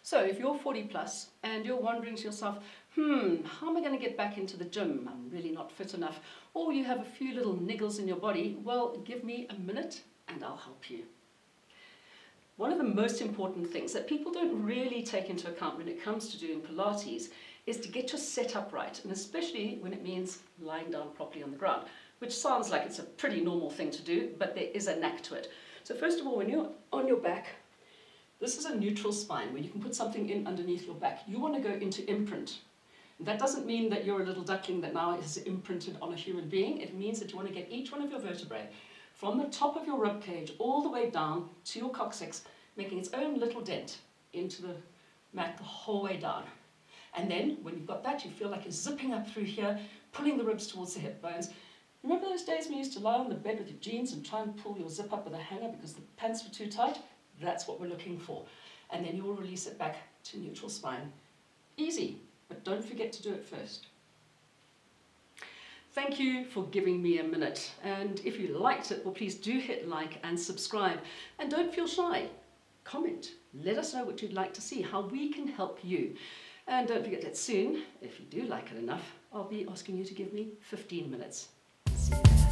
So if you're 40 plus and you're wondering to yourself, how am I going to get back into the gym? I'm really not fit enough. Or you have a few little niggles in your body, well, give me a minute and I'll help you. One of the most important things that people don't really take into account when it comes to doing Pilates is to get your setup right, and especially when it means lying down properly on the ground, which sounds like it's a pretty normal thing to do, but there is a knack to it. So first of all, when you're on your back, this is a neutral spine where you can put something in underneath your back. You want to go into imprint. And that doesn't mean that you're a little duckling that now is imprinted on a human being. It means that you want to get each one of your vertebrae from the top of your rib cage all the way down to your coccyx, making its own little dent into the mat the whole way down. And then when you've got that, you feel like you're zipping up through here, pulling the ribs towards the hip bones. Remember those days when you used to lie on the bed with your jeans and try and pull your zip up with a hanger because the pants were too tight? That's what we're looking for. And then you will release it back to neutral spine. Easy, but don't forget to do it first. Thank you for giving me a minute. And if you liked it, well, please do hit like and subscribe. And don't feel shy. Comment. Let us know what you'd like to see, how we can help you. And don't forget that soon, if you do like it enough, I'll be asking you to give me 15 minutes. See you later.